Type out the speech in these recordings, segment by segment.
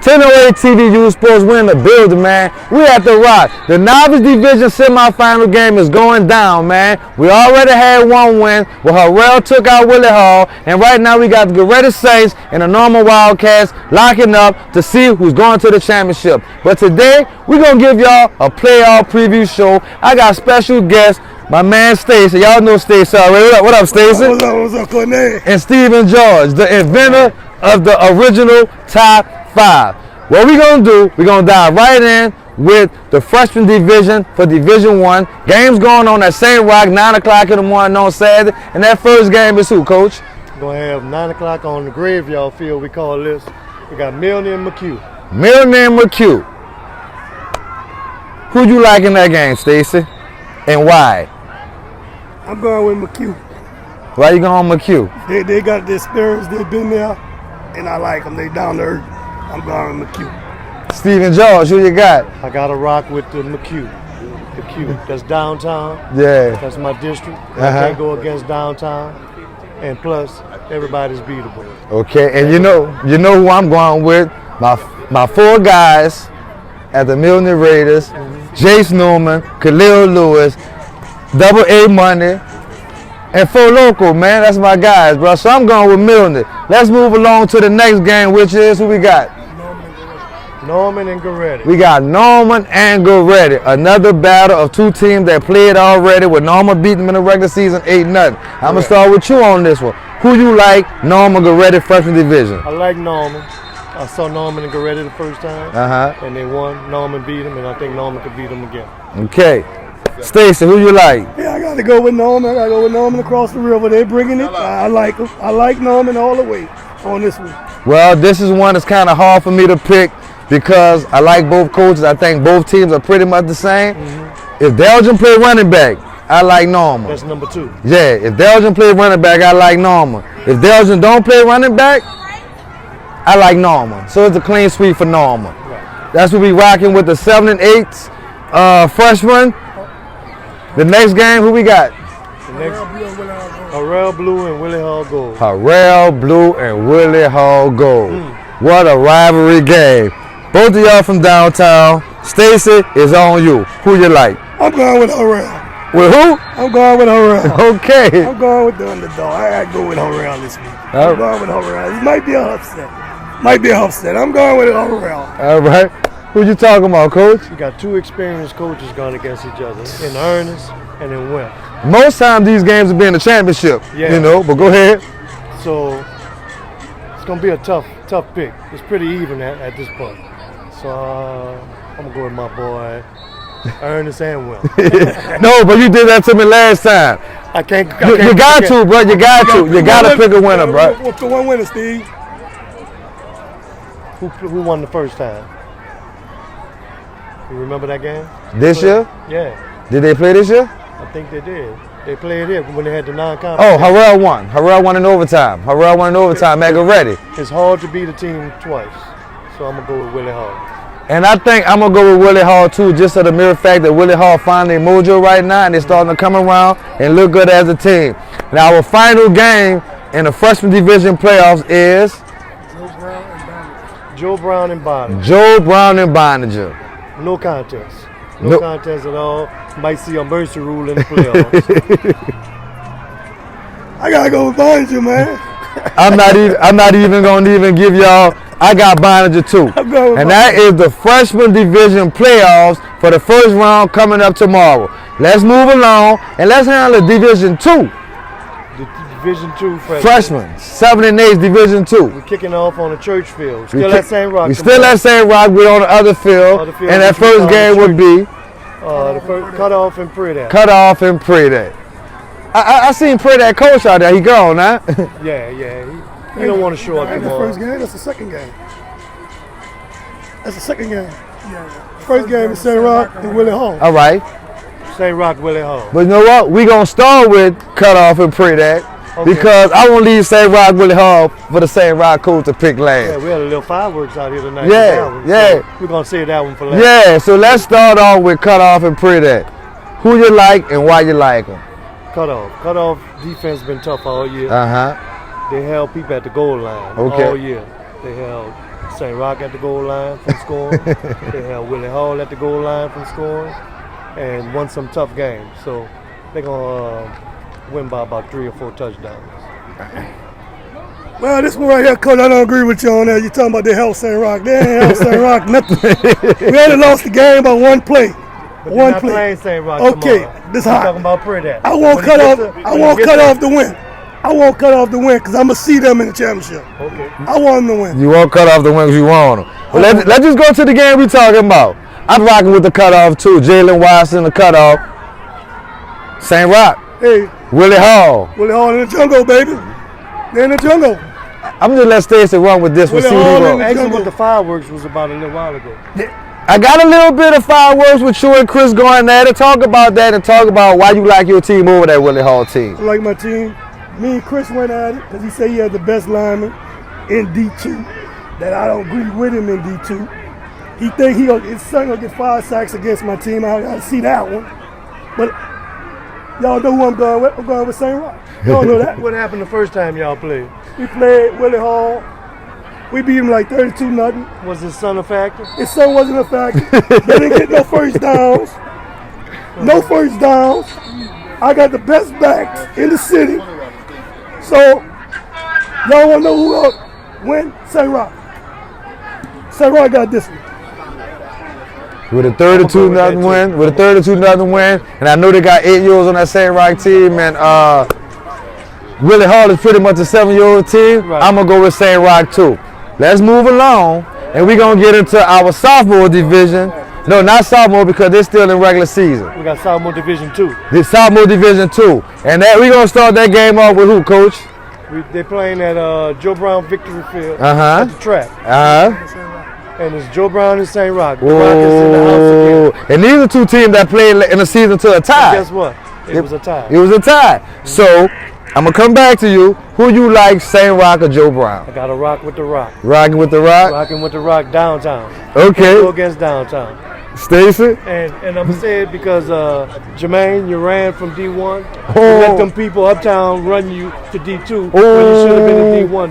1008 TVU Sports, we're in the building, man. We at the Rock. The Novice Division semifinal game is going down, man. We already had one win where Harrell took out Willie Hall, and right now we got the Goretta Saints and the Norman Wildcats locking up to see who's going to the championship. But today, we're going to give y'all a playoff preview show. I got special guests, my man Stacy. Y'all know Stacy already. What up, Stacy? What's up, Cornette? And Stephen George, the inventor of the original Top 5. What we're going to do, we're going to dive right in with the freshman division for Division 1. Games going on at St. Roch, 9 o'clock in the morning on Saturday. And that first game is who, Coach? We're going to have 9 o'clock on the graveyard field, we call this. We got Milne and McHugh. Milne and McHugh. Who you like in that game, Stacy? And why? I'm going with McHugh. Why you going with McHugh? They got the experience, they've been there, and I like them. They down to earth. I'm going with McHugh. Stephen George, who you got? I got to rock with the McHugh. That's downtown. Yeah. That's my district. I can't go against downtown. And plus, everybody's beatable. Okay, and you know who I'm going with? My four guys at the Milne Raiders, Jace Newman, Khalil Lewis, Double A Money, and Four Local, man. That's my guys, bro. So I'm going with Milne. Let's move along to the next game, which is who we got? Norman and Goretta. We got Norman and Goretta. Another battle of two teams that played already, with Norman beating them in the regular season 8-0. I'm going to start with you on this one. Who you like, Norman, Goretta, freshman division? I like Norman. I saw Norman and Goretta the first time, and they won. Norman beat them, and I think Norman could beat them again. Okay. Stacy, who you like? Yeah, I got to go with Norman. I got to go with Norman across the river. They're bringing it. I like them. I like Norman all the way on this one. Well, this is one that's kind of hard for me to pick because I like both coaches. I think both teams are pretty much the same. If Delgin play running back, I like Norman. That's number 2. Yeah, if Delgin play running back, I like Norman. If Delgin don't play running back, I like Norman. So it's a clean sweep for Norman. Right. That's what we rocking with the 7 and 8 freshmen. The next game, who we got? Harrell Blue and Willie Hall Gold. Harrell Blue and Willie Hall Gold. What a rivalry game. Both of y'all from downtown. Stacy is on you. Who you like? I'm going with Harrell. With who? I'm going with Harrell. Okay. I'm going with the underdog. I got to go with Harrell this week. I'm going with Harrell. It might be a upset. I'm going with Harrell. All right. Who you talking about, Coach? You got two experienced coaches going against each other, in Ernest and in Wimp. Most times these games will be in the championship, but go ahead. So it's going to be a tough pick. It's pretty even at this point. So I'm going to go with my boy, Ernest and Wimp. No, but you did that to me last time. I can't. You got to, bro. You got to. You got to pick a winner, bro. What's the one winner, Steve? Who won the first time? You remember that game? This year? Yeah. Did they play this year? I think they did. They played it when they had the non-conference. Oh, Harrell won. Harrell won in overtime. At Goretta. It's hard to beat a team twice, so I'm going to go with Willie Hall. And I think I'm going to go with Willie Hall, too, just for the mere fact that Willie Hall finding mojo right now, and they're starting to come around and look good as a team. Now, our final game in the freshman division playoffs is Joe Brown and Boninger. Joe Brown and Boninger. No contest. No contest at all. Might see a mercy rule in the playoffs. I gotta go with Boninger, man. I'm not even gonna give y'all. I got Boninger too. And that is the freshman division playoffs for the first round coming up tomorrow. Let's move along and let's handle Division 2. Division 2 freshmen. 7 and 8 Division 2. We're kicking off on the church field. Still at St. Roch. We still at St. Roch. We're on the other field. And that first game would be the first Cutoff and Predat. Cutoff and Predat. I seen Predat coach out there. He gone, huh? Yeah. He don't want to show up tomorrow. That's the first game. That's the second game. That's the second game. Yeah. First game is St. Roch and Willie Hall. All right. St. Roch, Willie Hall. But you know what? We're going to start with Cutoff and Predat. Okay. Because I won't leave St. Roch Willie Hall for the St. Roch coach to pick last. Yeah, we had a little fireworks out here tonight. Yeah. So we're going to save that one for last. Yeah, so let's start off with Cutoff and Predat. Who you like and why you like them? Cutoff defense been tough all year. Uh-huh. They held people at the goal line all year. They held St. Rock at the goal line from scoring. They have Willie Hall at the goal line from scoring, and won some tough games. So they're gonna win by about 3 or 4 touchdowns. Well, this one right here, Coach, I don't agree with you on that. You're talking about they help St. Rock. They ain't help St. Rock nothing. We only lost the game by 1 play. But One not play. playing St. Rock Okay, tomorrow. this I'm hot. talking about Priddat. I won't When cut he off. gets to- I when he won't gets cut to- off the win. I won't cut off the win because I'm gonna see them in the championship. Okay. I want them to win. You won't cut off the wings you want them. Well, let's just go to the game we talking about. I'm rocking with the cutoff too. Jalen Watson, the cutoff. St. Rock, Hey, Willie Hall. Willie Hall in the jungle, baby. They're in the jungle. I'm just let Stacey run with this with Willie CD Hall in Rowe. the- Actually, what the fireworks was about a little while ago. I got a little bit of fireworks with you and Chris going there to talk about that and talk about why you like your team over that Willie Hall team. I like my team. Me and Chris went at it because he said he had the best lineman in D2. That I don't agree with him in D2. He think his son gonna get 5 sacks against my team. I gotta see that one. But y'all know who I'm going with. I'm going with St. Rock. Y'all know that. What happened the first time y'all played? We played Willie Hall. We beat him like 32-0. Was his son a factor? His son wasn't a factor. They didn't get no first downs. No first downs. I got the best backs in the city. So, y'all want to know who will win? St. Rock. St. Rock got this one. With a 32-0 win, and I know they got 8-year-olds on that St. Rock team, and Willie Hall is pretty much a 7-year-old team. Right. I'm gonna go with St. Rock too. Let's move along, and we're gonna get into our sophomore division. No, not sophomore because they're still in regular season. We got Sophomore Division 2. The sophomore division 2, and that we're gonna start that game off with who, Coach? They're playing at Joe Brown Victory Field Uh-huh. at the track. And it's Joe Brown and St. Rock. The Rock is in the house again. And these are 2 teams that played in the season to a tie. Guess what? It was a tie. It was a tie. So I'm gonna come back to you. Who you like, St. Rock or Joe Brown? I got to rock with the Rock. Rocking with the Rock. Rocking with the Rock downtown. Okay. Go against downtown. Stacy. And I'm going to say it because, Jermaine, you ran from D1. You Oh. let them people uptown run you to D2 when you should have been in D1.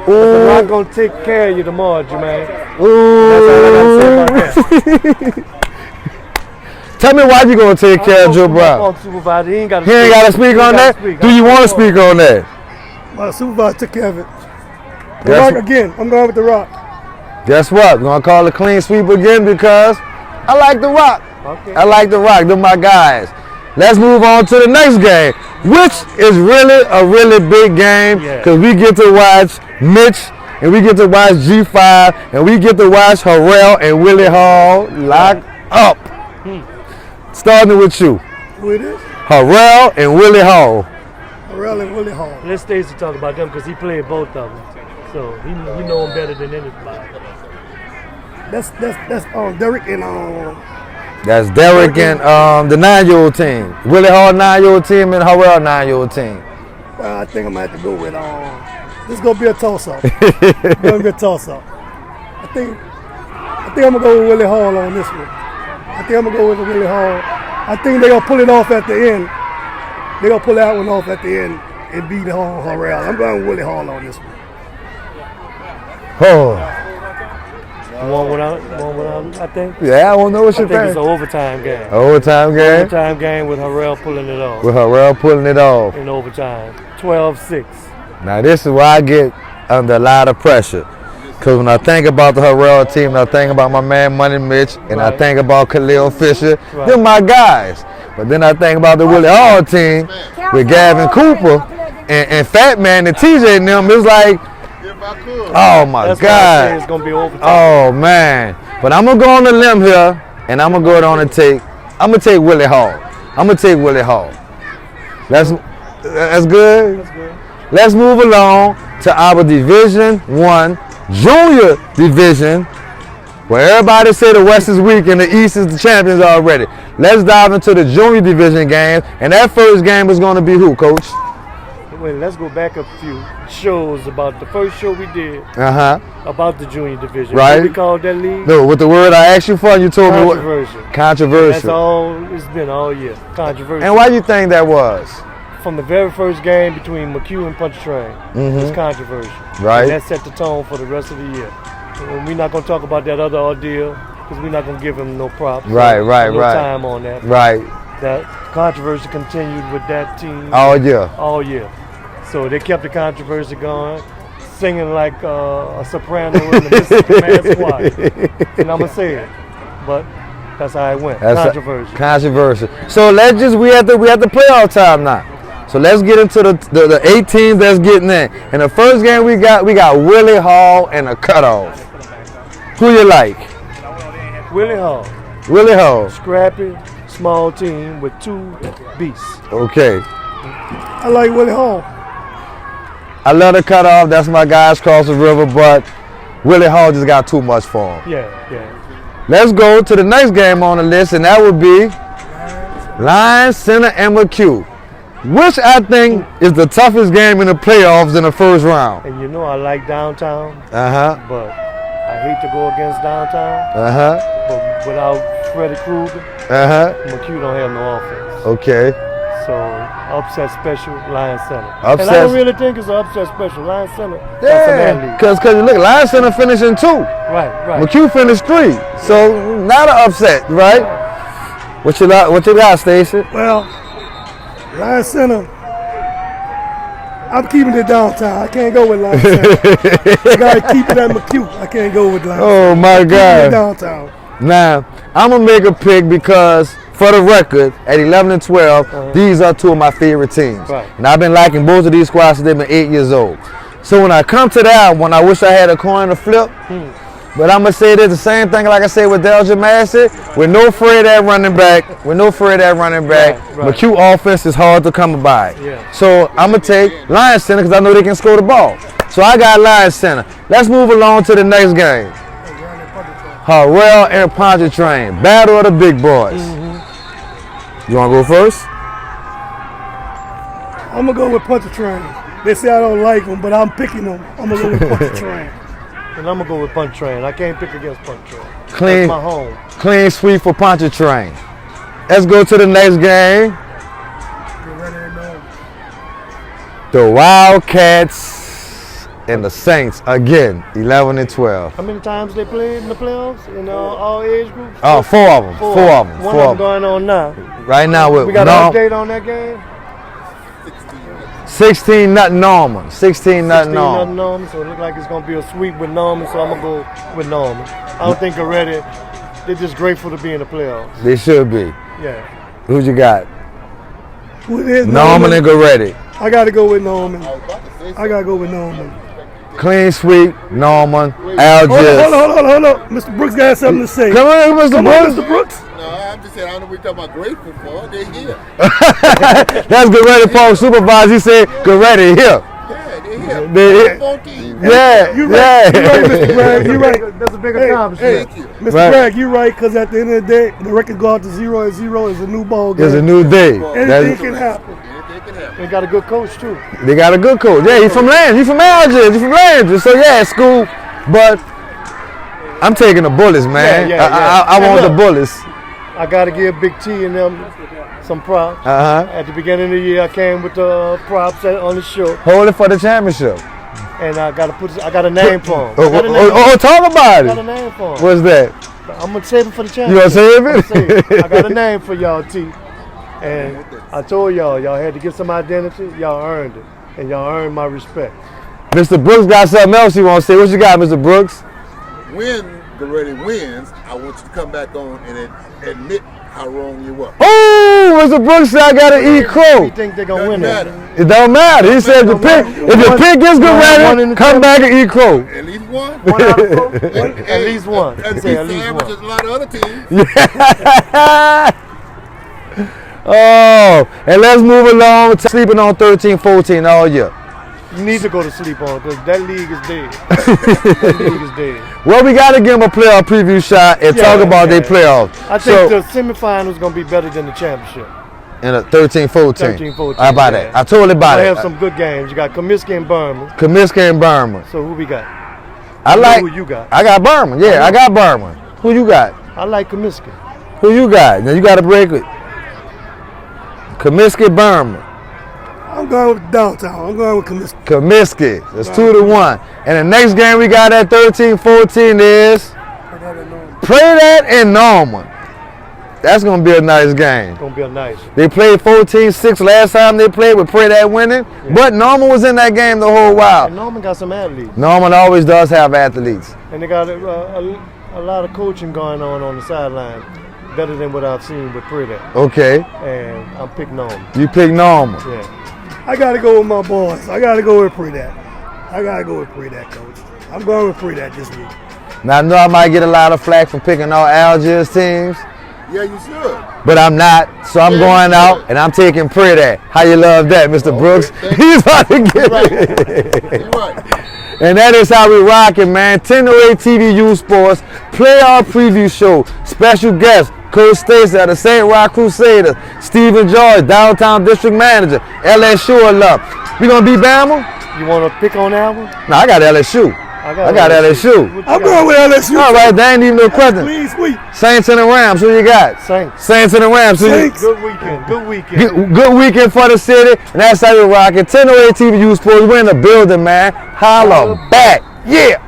But the Rock going to take care of you tomorrow, Jermaine. That's all I got to say about that. Tell me why you gonna take care of Joe Brown. Supervisor. He ain't got He ain't gotta speak on that. Do you want to speak on that? My supervisor took care of it. The Yes. Rock again. I'm going with the Rock. Guess what? We're gonna call a clean sweep again because I like the Rock. Okay. I like the Rock. They're my guys. Let's move on to the next game, which is really a really big game Yeah. because we get to watch Mitch and we get to watch G5 and we get to watch Harrell and Willie Hall lock up. Starting with you, Who it is? Harrell and Willie Hall. Harrell and Willie Hall. Let Stacey talk about them because he played both of them. So he know them better than anybody. That's Derek and That's Derek and the 9-year-old team. Willie Hall 9-year-old team and Harrell 9-year-old team. well, I think I'm gonna have to go with this is gonna be a toss-up. Gonna be a toss-up. I think I'm gonna go with Willie Hall on this one. I think I'm gonna go with Willie Hall. I think they're gonna pull it off at the end. They're gonna pull that one off at the end and beat Harrell. I'm going with Willie Hall on this one. Oh, One without, I think. yeah, I don't know what I you think it's think. an overtime game. Overtime game Overtime game with Harrell pulling it off with Harrell pulling it off. in overtime. 12-6. Now this is where I get under a lot of pressure. Because when I think about the Harrell team, and I think about my man Money Mitch, and I Right. think about Khalil Fisher, Right. they're my guys. But then I think about the Willie Hall team with Gavin Cooper and Fat Man and TJ and them. It's like, oh my That's why I say God. it's going to be overtime. Oh man. But I'm gonna go on the limb here and I'm gonna go on and take Willie Hall. I'm gonna take Willie Hall. That's good. Let's move along to our Division 1 Junior Division, where everybody say the West is weak and the East is the champions already. Let's dive into the Junior Division game, and that first game is gonna be who, Coach? Wait, let's go back a few shows about the first show we did about the junior division. Right. What we called that league? No, with the word I asked you for, you told me what. Controversial. Controversial. That's all it's been all year. Controversial. And why you think that was? From the very first game between McHugh and Pontchartrain, it's controversial. Right. And that set the tone for the rest of the year. And we're not going to talk about that other ordeal because we're not going to give him no props. Right, right, no right. time on that. Right. That controversy continued with that team All year. all year. So they kept the controversy going, singing like a soprano in the Mississippi Mass Choir. And I'm going to say it. But that's how it went. Controversy. Controversy. So let's just we at the playoff time now. So let's get into the 8 teams that's getting in. In the first game we got Willie Hall and a cutoff. Who you like? Willie Hall. Willie Hall. Scrappy, small team with 2 beasts. Okay. I like Willie Hall. I love the cutoff. That's my guys across the river, but Willie Hall just got too much for him. Yeah. Let's go to the next game on the list, and that would be Lions Center and McHugh, which I think is the toughest game in the playoffs in the first round. And you know I like downtown, Uh-huh. but I hate to go against downtown. Uh-huh. But without Freddie Krueger, Uh-huh. McHugh don't have no offense. Okay. So upset special, Lions Center. And I Upset- don't really think it's an upset special, Lions Center. That's a man league. Because look, Lions Center finishing 2. Right. McHugh finished 3. So not an upset, right? What you got, Stacey? Well, Lion Center, I'm keeping it downtown. I can't go with Lion Center. I gotta keep it at McHugh. I can't go with Lion Center. Oh my Keep it God. downtown. Now, I'm going to make a pick because, for the record, at 11 and 12, these are 2 of my favorite teams. Right. And I've been liking both of these squads since they've been 8 years old. So when I come to that one, I wish I had a coin to flip. But I'm going to say this, the same thing like I said with Delja Massey. With no Fred at running back, Right. McHugh offense is hard to come by. Yeah. So I'm going to take Lions Center because I know they can score the ball. So I got Lions Center. Let's move along to the next game. Harrell and Pontchartrain, battle of the big boys. You want to go first? I'm gonna go with Pontchartrain. They say I don't like them, but I'm picking them. I'm gonna go with Pontchartrain. And I'm going to go with Pontchartrain. I can't pick against Pontchartrain. Clean, That's my home. clean sweep for Pontchartrain. Let's go to the next game. The Wildcats and the Saints again, 11 and 12. How many times they played in the playoffs in all age groups? Oh, 4 of them. 4 of them. One 4 of of them them. going on now. Right now with We got Norm, an update on that game? 16 nothing Norman. 16 nothing 16 Norman. Norman, so it looks like it's going to be a sweep with Norman, so I'm going to go with Norman. I don't think already. They're just grateful to be in the playoffs. They should be. Yeah. Who you got? Who it is? Norman and Goretti. I gotta go with Norman. I gotta go with Norman. Clean sweep, Norman, Hold Algiers. on. Mr. Brooks got something to say. Come on, Mr. Come on, Brooks. Mr. Brooks. No, I'm just saying, I don't know what you're talking about grateful for. They're here. That's Goretti Paul supervisor. He said Goretti here. Yeah, they're here. They're here. 14. Yeah, You right, yeah. Mr. Bragg. You right. That's a big Hey, accomplishment. hey, you. Mr. Right. Bragg, you right, because at the end of the day, the record go out to 0-0 is a new ball game. It's a new day. Anything That's- can happen. Anything can happen. They got a good coach, too. They got a good coach. Yeah, he's from Landry. He's from Algiers. He's from Landry. So yeah, it's cool. But I'm taking the Bullets, man. Yeah. I Hey, want the look. Bullets. I got to give Big T and them some props. Uh-huh. At the beginning of the year, I came with the props on the show, Hold it for the championship. and I got a name for him. Oh, talk about I got a it. name for him. What's that? I'm gonna save it for the You championship. gonna save I'ma save it? I got a name for y'all, T. And I told y'all had to get some identity. Y'all earned it, and y'all earned my respect. Mr. Brooks got something else he wants to say. What you got, Mr. Brooks? When Goretti wins, I want you to come back on and admit how wrong you were. Oh, Mr. Brooks said I gotta eat crow. You think they're gonna win Doesn't it? matter. It don't matter. He said if your pick gets good one ready, in the come back and eat crow. At least one. One out of four? And- At least one. And Say at beats the least average one. of a lot of other teams. Oh, and let's move along to sleeping on 13-14 all year. You need to go to sleep on because that league is dead. That league is dead. Well, we got to give them a playoff preview shot and talk about their playoffs. I think the semifinals is gonna be better than the championship. in a 13-14. 13-14. How about yeah. that? I told it about I it. have some good games. You got Comiskey and Berman. Comiskey and Berman. So who we got? I like. Who you got? I got Berman. Yeah, I got Berman. Who you got? I like Comiskey. Who you got? Now you got to break it. Comiskey, Berman. I'm I'm going with downtown. I'm going with Comiskey. Comiskey. It's 2-1. And the next game we got at 13-14 is Pray That in Norman. That's going to be a nice game. It's gonna be a nice. They played 14-6 last time they played with Pray That winning, but Norman was in that game the whole while. And Norman got some athletes. Norman always does have athletes. And they got a lot of coaching going on the sideline. Better than what I've seen with Pray That. Okay. And I'm picking Norman. You pick Norman. Yeah. I got to go with my boys. I got to go with Pray That. I got to go with Pray That, Coach. I'm going with Pray That this week. Now I know I might get a lot of flack for picking all Algiers teams, Yeah, you should. but I'm not. So I'm going out and I'm taking Pray That. How you love that, Mr. Brooks? thank He's about to get Right. You're right. And that is how we rockin', man. 1008 TVU Sports playoff preview show. Special guest, Coach Stacy of the St. Rock Crusaders. Stephen George, downtown district manager. LSU alum. We gonna beat Bama? You want to pick on that one? No, I got LSU. I got LSU. What you I'm got? going with LSU. All right, that ain't even no question. Clean sweep. Saints and the Rams, who you got? Saints. Saints and the Rams. Who you- Saints. Good weekend. Good weekend. Good weekend for the city, and that's how we rockin'. 1008 TVU Sports. We're in the building, man. Holla back. Yeah.